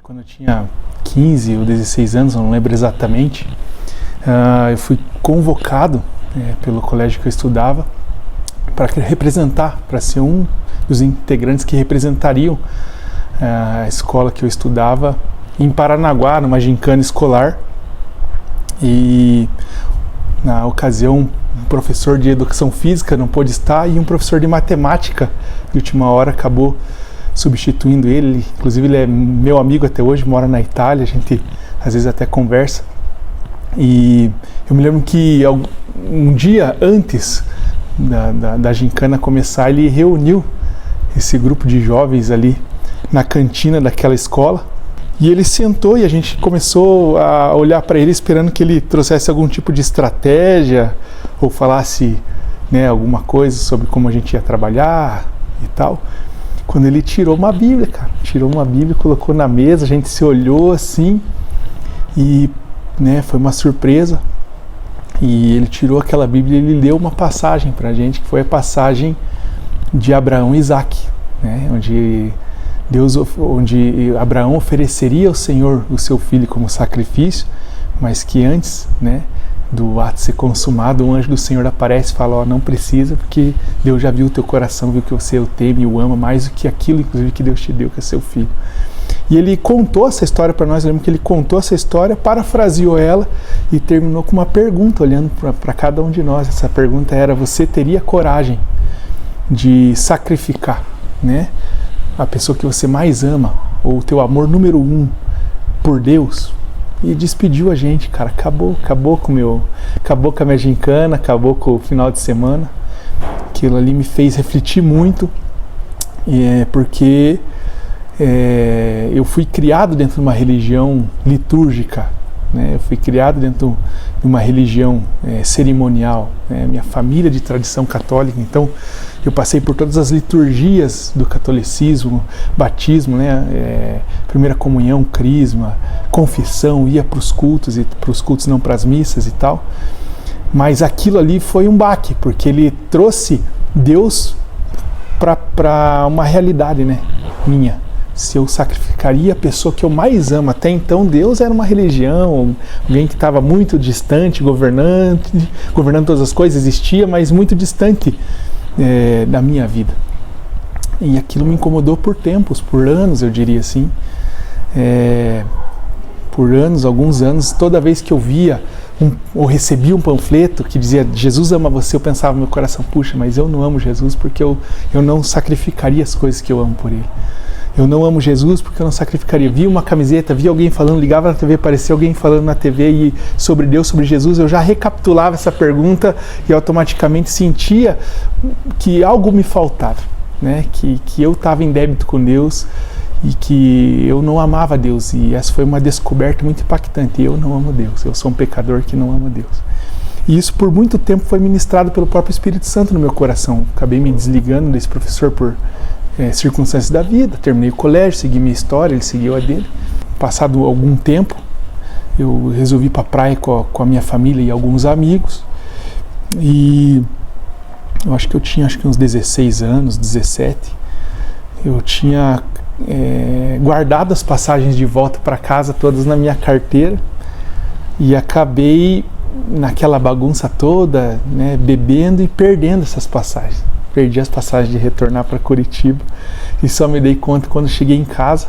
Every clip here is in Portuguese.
Quando eu tinha 15 ou 16 anos, não lembro exatamente, eu fui convocado pelo colégio que eu estudava para representar, para ser um dos integrantes que representariam a escola que eu estudava em Paranaguá, numa gincana escolar. E na ocasião, um professor de educação física não pôde estar e um professor de matemática de última hora acabou substituindo ele. Inclusive ele é meu amigo até hoje, mora na Itália, a gente às vezes até conversa. E eu me lembro que um dia antes da gincana começar, ele reuniu esse grupo de jovens ali na cantina daquela escola. E ele sentou e a gente começou a olhar para ele esperando que ele trouxesse algum tipo de estratégia ou falasse, alguma coisa sobre como a gente ia trabalhar e tal. Quando ele tirou uma Bíblia, colocou na mesa, a gente se olhou assim e foi uma surpresa. E ele tirou aquela Bíblia e ele leu uma passagem para a gente, que foi a passagem de Abraão e Isaac, onde Abraão ofereceria ao Senhor o seu filho como sacrifício, mas que antes, do ato ser consumado, o anjo do Senhor aparece e fala: não precisa, porque Deus já viu o teu coração, viu que você o teme e o ama mais do que aquilo, inclusive, que Deus te deu, que é seu filho. E ele contou essa história para nós. Eu lembro que ele contou essa história, parafraseou ela e terminou com uma pergunta, olhando para cada um de nós. Essa pergunta era: você teria coragem de sacrificar, a pessoa que você mais ama, ou o teu amor número 1 por Deus? E despediu a gente, cara. Acabou com a minha gincana, acabou com o final de semana. Aquilo ali me fez refletir muito, porque eu fui criado dentro de uma religião litúrgica, eu fui criado dentro de uma religião cerimonial, minha família de tradição católica. Então eu passei por todas as liturgias do catolicismo, batismo, primeira comunhão, crisma, confissão, ia para os cultos não para as missas e tal. Mas aquilo ali foi um baque, porque ele trouxe Deus para uma realidade, minha. Se eu sacrificaria a pessoa que eu mais amo. Até então Deus era uma religião, alguém que estava muito distante, governando todas as coisas, existia, mas muito distante da minha vida. E aquilo me incomodou por tempos, por anos, eu diria assim. Por anos, alguns anos, toda vez que eu via ou recebia um panfleto que dizia Jesus ama você, eu pensava no meu coração: puxa, mas eu não amo Jesus porque eu não sacrificaria as coisas que eu amo por Ele. Eu não amo Jesus porque eu não sacrificaria. Via uma camiseta, via alguém falando, ligava na TV, aparecia alguém falando na TV e sobre Deus, sobre Jesus, eu já recapitulava essa pergunta e automaticamente sentia que algo me faltava, que eu estava em débito com Deus e que eu não amava Deus. E essa foi uma descoberta muito impactante: eu não amo Deus, eu sou um pecador que não ama Deus. E isso por muito tempo foi ministrado pelo próprio Espírito Santo no meu coração. Acabei me desligando desse professor por circunstâncias da vida, terminei o colégio, segui minha história, ele seguiu a dele. Passado algum tempo, eu resolvi ir para a praia com a minha família e alguns amigos, e eu acho que eu tinha uns 16 anos, 17, eu tinha guardado as passagens de volta para casa todas na minha carteira, e acabei naquela bagunça toda, bebendo e perdendo essas passagens. Perdi as passagens de retornar para Curitiba e só me dei conta quando cheguei em casa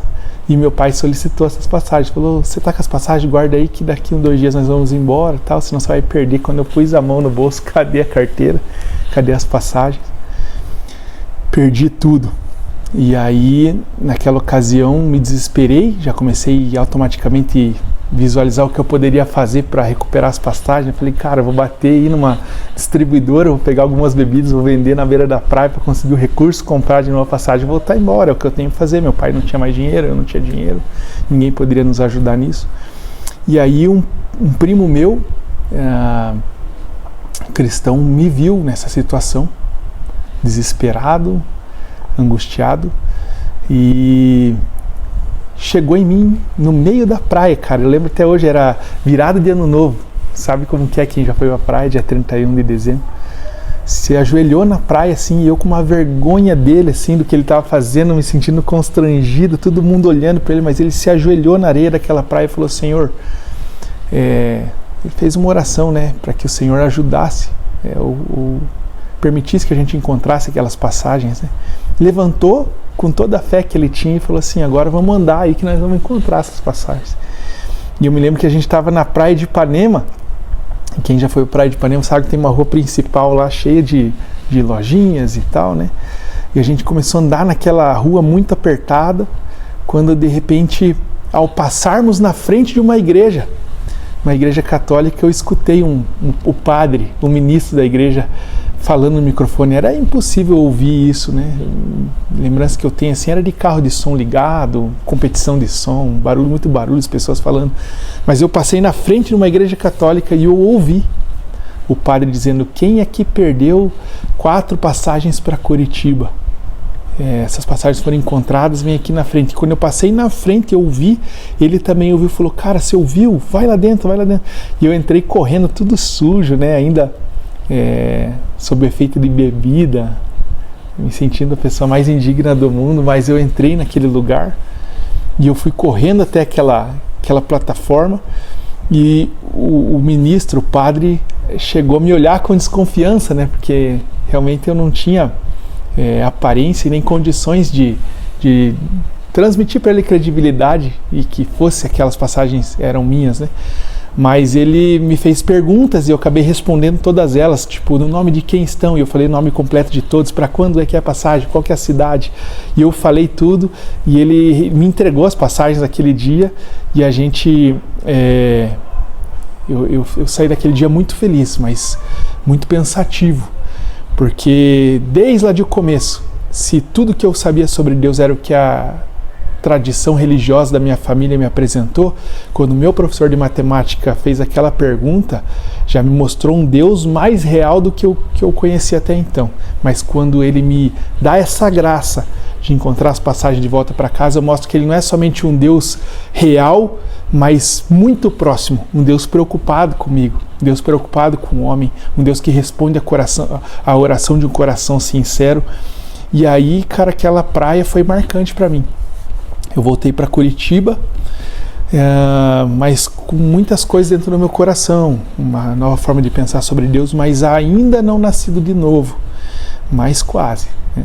e meu pai solicitou essas passagens. Falou: você tá com as passagens? Guarda aí que daqui 2 dias nós vamos embora, tal, senão você vai perder. Quando eu pus a mão no bolso, cadê a carteira? Cadê as passagens? Perdi tudo. E aí, naquela ocasião, me desesperei, já comecei automaticamente visualizar o que eu poderia fazer para recuperar as passagens. Eu falei: cara, eu vou bater aí numa distribuidora, vou pegar algumas bebidas, vou vender na beira da praia para conseguir o recurso, comprar de novo a passagem e voltar embora. É o que eu tenho que fazer. Meu pai não tinha mais dinheiro, eu não tinha dinheiro, ninguém poderia nos ajudar nisso. E aí um primo meu, cristão, me viu nessa situação, desesperado, angustiado, e chegou em mim no meio da praia, cara. Eu lembro até hoje, era virada de ano novo. Sabe como que é quem já foi pra praia, dia 31 de dezembro? se ajoelhou na praia, assim, e eu com uma vergonha dele, assim, do que ele estava fazendo, me sentindo constrangido, todo mundo olhando para ele, mas ele se ajoelhou na areia daquela praia e falou: Senhor, ele fez uma oração, né, para que o Senhor ajudasse, permitisse que a gente encontrasse aquelas passagens, né? Levantou com toda a fé que ele tinha e falou assim: agora vamos andar aí que nós vamos encontrar essas passagens. E eu me lembro que a gente estava na praia de Ipanema. Quem já foi para a praia de Ipanema sabe que tem uma rua principal lá cheia de lojinhas e tal, né? E a gente começou a andar naquela rua muito apertada, quando de repente, ao passarmos na frente de uma igreja católica, eu escutei o padre, o ministro da igreja, falando no microfone. Era impossível ouvir isso, né? Lembrança que eu tenho assim era de carro de som ligado, competição de som, muito barulho, as pessoas falando. Mas eu passei na frente de uma igreja católica e eu ouvi o padre dizendo: quem aqui perdeu 4 passagens para Curitiba? Essas passagens foram encontradas, vem aqui na frente. Quando eu passei na frente, eu ouvi, ele também ouviu, falou: cara, você ouviu? Vai lá dentro, vai lá dentro. E eu entrei correndo, tudo sujo, né? Ainda sob efeito de bebida, me sentindo a pessoa mais indigna do mundo, mas eu entrei naquele lugar e eu fui correndo até aquela plataforma, e o ministro, o padre, chegou a me olhar com desconfiança, né? Porque realmente eu não tinha aparência e nem condições de transmitir para ele credibilidade e que fosse aquelas passagens eram minhas, né? Mas ele me fez perguntas e eu acabei respondendo todas elas, tipo, no nome de quem estão? E eu falei o nome completo de todos, para quando é que é a passagem, qual que é a cidade? E eu falei tudo e ele me entregou as passagens daquele dia e a gente... Eu saí daquele dia muito feliz, mas muito pensativo, porque desde lá de começo, se tudo que eu sabia sobre Deus era o que a tradição religiosa da minha família me apresentou, quando o meu professor de matemática fez aquela pergunta, já me mostrou um Deus mais real do que eu conhecia até então. Mas quando ele me dá essa graça de encontrar as passagens de volta para casa, eu mostro que ele não é somente um Deus real, mas muito próximo, um Deus preocupado comigo, um Deus preocupado com o homem, um Deus que responde a oração de um coração sincero. E aí, cara, aquela praia foi marcante para mim. Eu voltei para Curitiba, mas com muitas coisas dentro do meu coração, uma nova forma de pensar sobre Deus, mas ainda não nascido de novo, mas quase, né?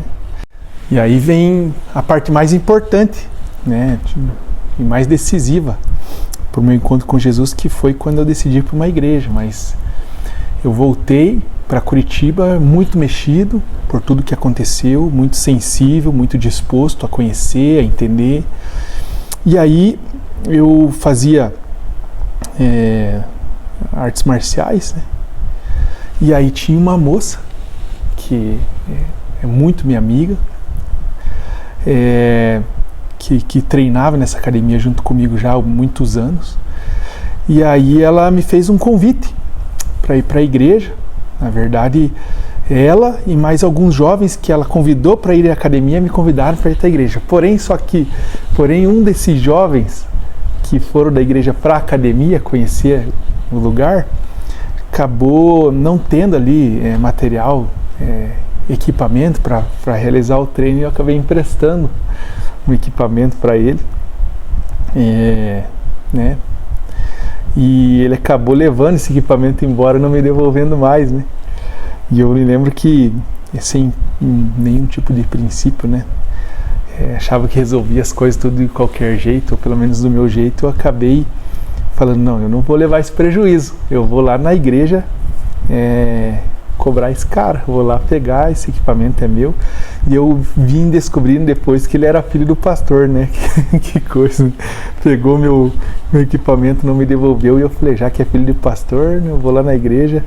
E aí vem a parte mais importante, né, e mais decisiva para o meu encontro com Jesus, que foi quando eu decidi ir para uma igreja. Mas eu voltei para Curitiba muito mexido por tudo que aconteceu, muito sensível, muito disposto a conhecer, a entender. E aí eu fazia artes marciais, né? E aí tinha uma moça que é muito minha amiga, que treinava nessa academia junto comigo já há muitos anos. E aí ela me fez um convite para ir para a igreja. Na verdade, ela e mais alguns jovens que ela convidou para ir à academia me convidaram para ir para a igreja. Porém, um desses jovens que foram da igreja para a academia conhecer o lugar, acabou não tendo ali material, equipamento para realizar o treino, e eu acabei emprestando um equipamento para ele, né? E ele acabou levando esse equipamento embora, não me devolvendo mais, né? E eu me lembro que, sem nenhum tipo de princípio, né? Achava que resolvia as coisas tudo de qualquer jeito, ou pelo menos do meu jeito. Eu acabei falando: não, eu não vou levar esse prejuízo, eu vou lá na igreja cobrar esse cara, vou lá pegar, esse equipamento é meu. E eu vim descobrindo depois que ele era filho do pastor, né? Que coisa, pegou meu equipamento, não me devolveu, e eu falei: já que é filho do pastor, eu vou lá na igreja.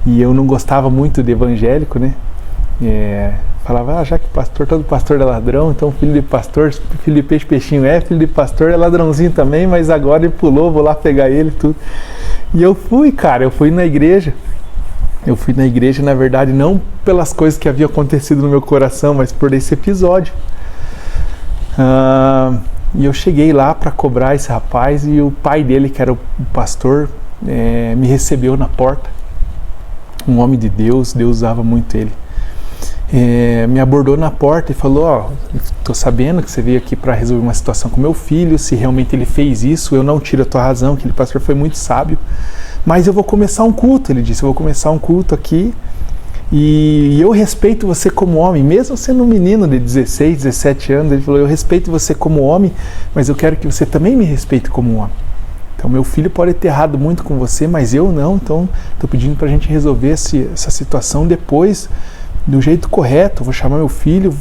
E eu não gostava muito de evangélico, né? Falava: já que todo pastor é ladrão, então filho de pastor, filho de peixe, peixinho filho de pastor é ladrãozinho também, mas agora ele pulou, vou lá pegar ele, tudo. E eu fui na igreja. Eu fui na igreja, na verdade, não pelas coisas que haviam acontecido no meu coração, mas por esse episódio. E eu cheguei lá para cobrar esse rapaz, e o pai dele, que era o pastor, me recebeu na porta. um homem de Deus, Deus usava muito ele. Me abordou na porta e falou: tô sabendo que você veio aqui para resolver uma situação com meu filho, se realmente ele fez isso, eu não tiro a tua razão, aquele pastor foi muito sábio, mas eu vou começar um culto, ele disse, eu vou começar um culto aqui, e eu respeito você como homem, mesmo sendo um menino de 16, 17 anos, ele falou, eu respeito você como homem, mas eu quero que você também me respeite como homem. Então meu filho pode ter errado muito com você, mas eu não, então estou pedindo para a gente resolver essa situação depois, do jeito correto, vou chamar meu filho,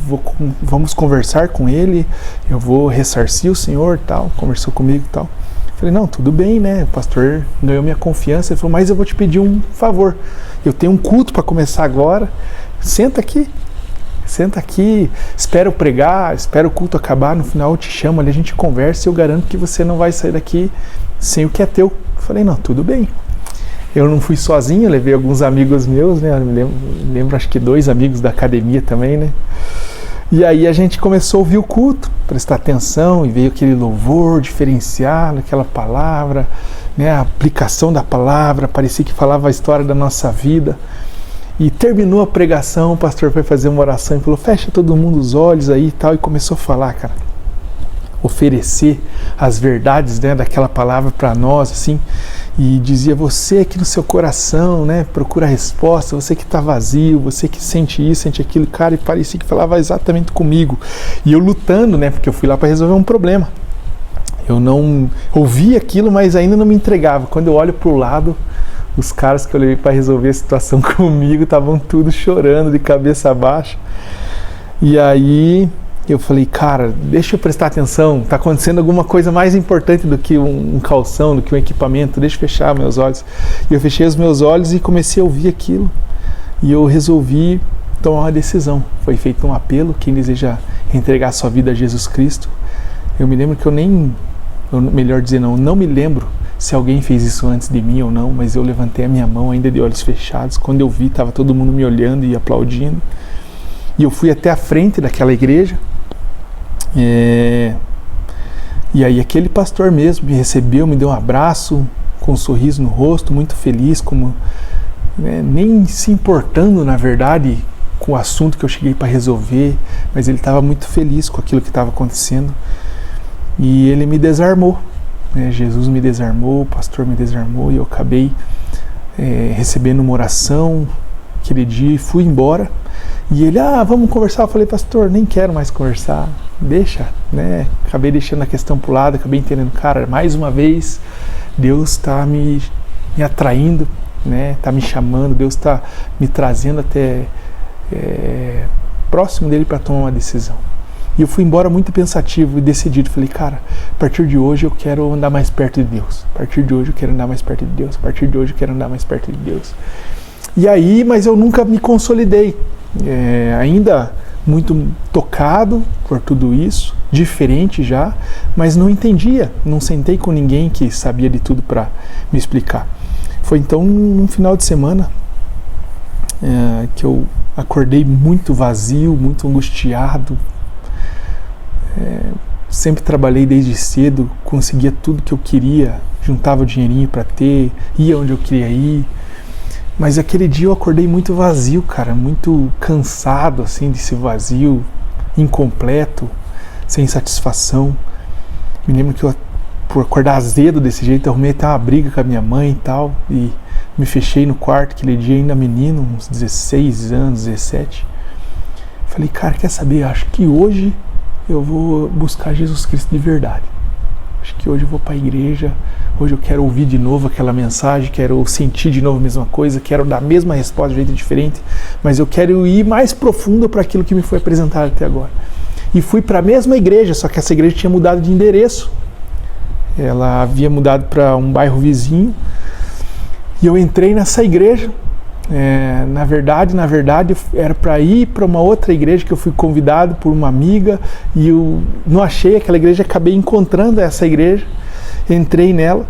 vamos conversar com ele, eu vou ressarcir o senhor, tal, conversou comigo e tal. Falei, não, tudo bem, né, o pastor ganhou minha confiança, ele falou, mas eu vou te pedir um favor, eu tenho um culto para começar agora, senta aqui, espera eu pregar, espera o culto acabar, no final eu te chamo ali, a gente conversa e eu garanto que você não vai sair daqui sem o que é teu. Falei, não, tudo bem. Eu não fui sozinho, levei alguns amigos meus, né? Lembro acho que 2 amigos da academia também, né? E aí a gente começou a ouvir o culto, prestar atenção, e veio aquele louvor diferenciado, aquela palavra, né? A aplicação da palavra, parecia que falava a história da nossa vida. E terminou a pregação, o pastor foi fazer uma oração e falou, fecha todo mundo os olhos aí e tal, e começou a falar, cara, oferecer as verdades, né, daquela palavra para nós, assim, e dizia, você aqui no seu coração, né, procura a resposta, você que está vazio, você que sente isso, sente aquilo, cara, e parecia que falava exatamente comigo, e eu lutando, né, porque eu fui lá para resolver um problema, eu não ouvi aquilo, mas ainda não me entregava. Quando eu olho para o lado, os caras que eu levei para resolver a situação comigo estavam tudo chorando de cabeça baixa, e aí eu falei, cara, deixa eu prestar atenção, está acontecendo alguma coisa mais importante do que um calção, do que um equipamento, deixa eu fechar meus olhos. E eu fechei os meus olhos e comecei a ouvir aquilo. E eu resolvi tomar uma decisão. Foi feito um apelo, quem deseja entregar sua vida a Jesus Cristo. Eu me lembro que melhor dizer não me lembro se alguém fez isso antes de mim ou não, mas eu levantei a minha mão ainda de olhos fechados. Quando eu vi, estava todo mundo me olhando e aplaudindo. E eu fui até a frente daquela igreja. E aí aquele pastor mesmo me recebeu, me deu um abraço com um sorriso no rosto, muito feliz, como nem se importando na verdade com o assunto que eu cheguei para resolver, mas ele estava muito feliz com aquilo que estava acontecendo e ele me desarmou, né? Jesus me desarmou, o pastor me desarmou e eu acabei recebendo uma oração aquele dia e fui embora. E ele, vamos conversar. Eu falei, pastor, nem quero mais conversar, deixa, né? Acabei deixando a questão pro lado, acabei entendendo, cara, mais uma vez, Deus está me atraindo, né? Está me chamando, Deus está me trazendo até próximo dele para tomar uma decisão. E eu fui embora muito pensativo e decidido. Falei, cara, a partir de hoje eu quero andar mais perto de Deus. A partir de hoje eu quero andar mais perto de Deus. A partir de hoje eu quero andar mais perto de Deus. E aí, mas eu nunca me consolidei. Ainda muito tocado por tudo isso, diferente já, mas não entendia, não sentei com ninguém que sabia de tudo para me explicar. Foi então num final de semana que eu acordei muito vazio, muito angustiado. Sempre trabalhei desde cedo, conseguia tudo que eu queria, juntava o dinheirinho para ter, ia onde eu queria ir. Mas aquele dia eu acordei muito vazio, cara, muito cansado, assim, desse vazio, incompleto, sem satisfação. Me lembro que eu, por acordar azedo desse jeito, eu arrumei até uma briga com a minha mãe e tal, e me fechei no quarto aquele dia ainda menino, uns 16 anos, 17. Falei, cara, quer saber, acho que hoje eu vou buscar Jesus Cristo de verdade. Acho que hoje eu vou para a igreja, hoje eu quero ouvir de novo aquela mensagem, quero sentir de novo a mesma coisa, quero dar a mesma resposta de jeito diferente, mas eu quero ir mais profundo para aquilo que me foi apresentado até agora. E fui para a mesma igreja, só que essa igreja tinha mudado de endereço. Ela havia mudado para um bairro vizinho, e eu entrei nessa igreja. Na verdade, era para ir para uma outra igreja que eu fui convidado por uma amiga e eu não achei aquela igreja, acabei encontrando essa igreja, entrei nela.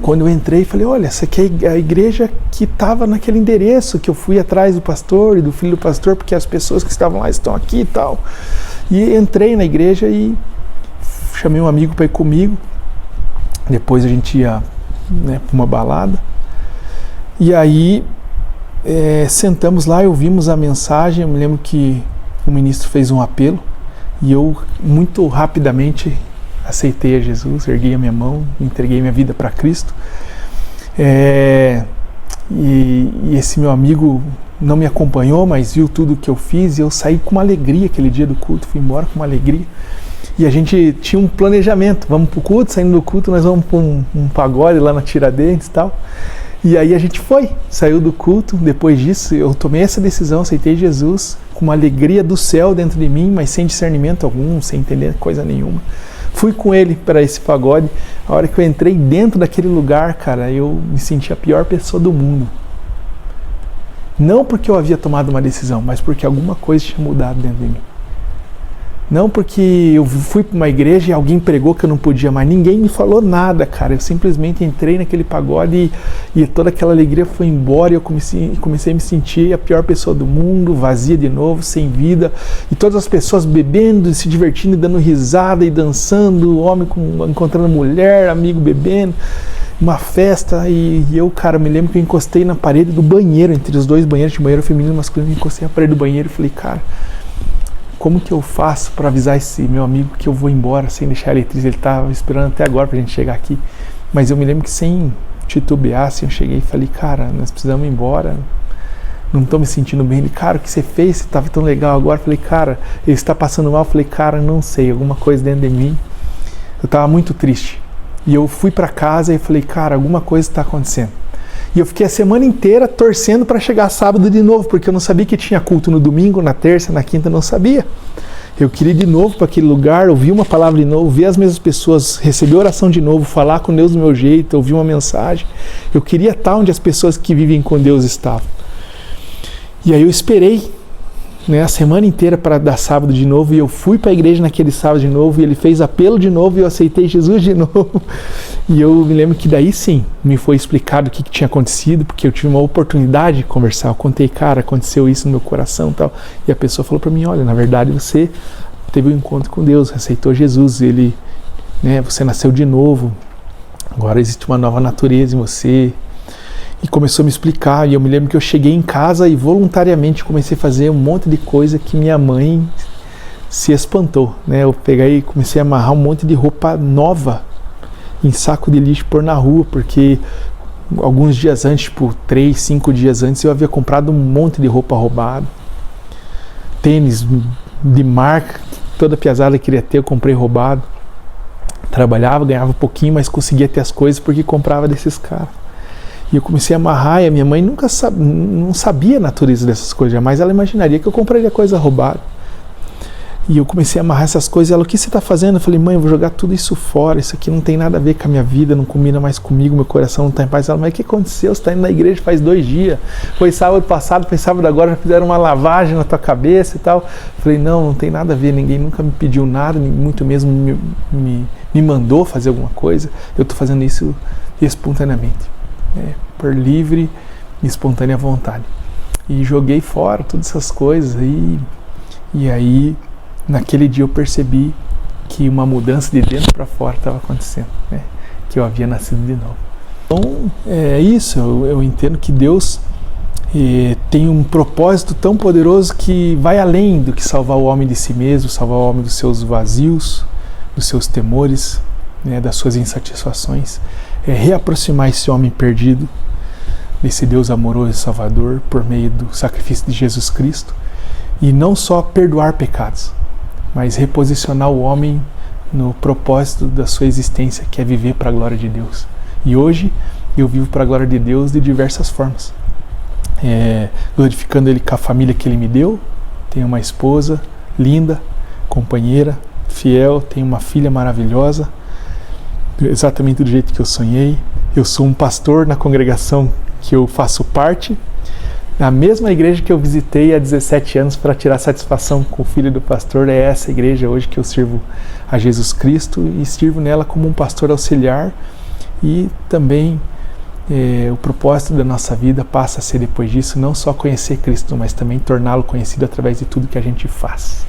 Quando eu entrei, falei, olha, essa aqui é a igreja que estava naquele endereço, que eu fui atrás do pastor e do filho do pastor, porque as pessoas que estavam lá estão aqui e tal. E entrei na igreja e chamei um amigo para ir comigo. Depois a gente ia, para uma balada. E aí sentamos lá e ouvimos a mensagem. Eu me lembro que o ministro fez um apelo e eu muito rapidamente aceitei a Jesus, erguei a minha mão, entreguei minha vida para Cristo. E esse meu amigo não me acompanhou, mas viu tudo que eu fiz, e eu saí com uma alegria aquele dia do culto, fui embora com uma alegria. E a gente tinha um planejamento, vamos pro culto, saindo do culto nós vamos para um pagode lá na Tiradentes e tal. E aí a gente saiu do culto. Depois disso eu tomei essa decisão, aceitei Jesus com uma alegria do céu dentro de mim, mas sem discernimento algum, sem entender coisa nenhuma. Fui com ele para esse pagode. A hora que eu entrei dentro daquele lugar, cara, eu me senti a pior pessoa do mundo. Não porque eu havia tomado uma decisão, mas porque alguma coisa tinha mudado dentro de mim. Não porque eu fui para uma igreja e alguém pregou que eu não podia mais. Ninguém me falou nada, cara. Eu simplesmente entrei naquele pagode e toda aquela alegria foi embora. E eu comecei a me sentir a pior pessoa do mundo, vazia de novo, sem vida. E todas as pessoas bebendo, se divertindo, e dando risada e dançando. Homem encontrando mulher, amigo bebendo. Uma festa. E eu, cara, me lembro que eu encostei na parede do banheiro, entre os dois banheiros, de banheiro feminino e masculino. Eu encostei na parede do banheiro e falei, cara, como que eu faço para avisar esse meu amigo que eu vou embora sem deixar ele triste? Ele estava esperando até agora para a gente chegar aqui. Mas eu me lembro que sem titubear, assim, eu cheguei e falei, cara, nós precisamos ir embora. Não estou me sentindo bem. Ele, cara, o que você fez? Você estava tão legal agora. Eu falei, cara, ele está passando mal. Eu falei, cara, não sei, alguma coisa dentro de mim. Eu estava muito triste. E eu fui para casa e falei, cara, alguma coisa está acontecendo. E eu fiquei a semana inteira torcendo para chegar sábado de novo, porque eu não sabia que tinha culto no domingo, na terça, na quinta, não sabia. Eu queria ir de novo para aquele lugar, ouvir uma palavra de novo, ver as mesmas pessoas, receber oração de novo, falar com Deus do meu jeito, ouvir uma mensagem. Eu queria estar onde as pessoas que vivem com Deus estavam. E aí eu esperei, né, a semana inteira para dar sábado de novo, e eu fui para a igreja naquele sábado de novo, e ele fez apelo de novo, e eu aceitei Jesus de novo. E eu me lembro que daí sim, me foi explicado o que tinha acontecido, porque eu tive uma oportunidade de conversar. Eu contei, cara, aconteceu isso no meu coração e tal. E a pessoa falou para mim, olha, na verdade você teve um encontro com Deus, aceitou Jesus, ele, né, você nasceu de novo, agora existe uma nova natureza em você. E começou a me explicar, e eu me lembro que eu cheguei em casa e voluntariamente comecei a fazer um monte de coisa que minha mãe se espantou, né? Eu peguei e comecei a amarrar um monte de roupa nova em saco de lixo por na rua, porque alguns dias antes, tipo 3, 5 dias antes, eu havia comprado um monte de roupa roubada, tênis de marca, toda piazada queria ter, eu comprei roubado. Trabalhava, ganhava um pouquinho, mas conseguia ter as coisas porque comprava desses caras. E eu comecei a amarrar, e a minha mãe não sabia a natureza dessas coisas, jamais ela imaginaria que eu compraria coisa roubada. E eu comecei a amarrar essas coisas, e ela, o que você está fazendo? Eu falei, mãe, eu vou jogar tudo isso fora, isso aqui não tem nada a ver com a minha vida, não combina mais comigo, meu coração não está em paz. Ela, mas o que aconteceu? Você está indo na igreja faz 2 dias, foi sábado passado, foi sábado agora, já fizeram uma lavagem na tua cabeça e tal. Eu falei, não tem nada a ver, ninguém nunca me pediu nada, muito mesmo me mandou fazer alguma coisa, eu estou fazendo isso espontaneamente. Por livre e espontânea vontade. E joguei fora todas essas coisas e aí naquele dia eu percebi que uma mudança de dentro para fora estava acontecendo, né? Que eu havia nascido de novo. Então é isso, eu entendo que Deus tem um propósito tão poderoso que vai além do que salvar o homem de si mesmo, salvar o homem dos seus vazios, dos seus temores, né, das suas insatisfações. Reaproximar esse homem perdido desse Deus amoroso e salvador por meio do sacrifício de Jesus Cristo, e não só perdoar pecados, mas reposicionar o homem no propósito da sua existência, que é viver para a glória de Deus. E hoje eu vivo para a glória de Deus de diversas formas, glorificando Ele com a família que Ele me deu. Tenho uma esposa linda, companheira, fiel, tenho uma filha maravilhosa, exatamente do jeito que eu sonhei. Eu sou um pastor na congregação que eu faço parte, na mesma igreja que eu visitei há 17 anos para tirar satisfação com o filho do pastor. É essa igreja hoje que eu sirvo a Jesus Cristo, e sirvo nela como um pastor auxiliar. E também o propósito da nossa vida passa a ser, depois disso, não só conhecer Cristo, mas também torná-lo conhecido através de tudo que a gente faz.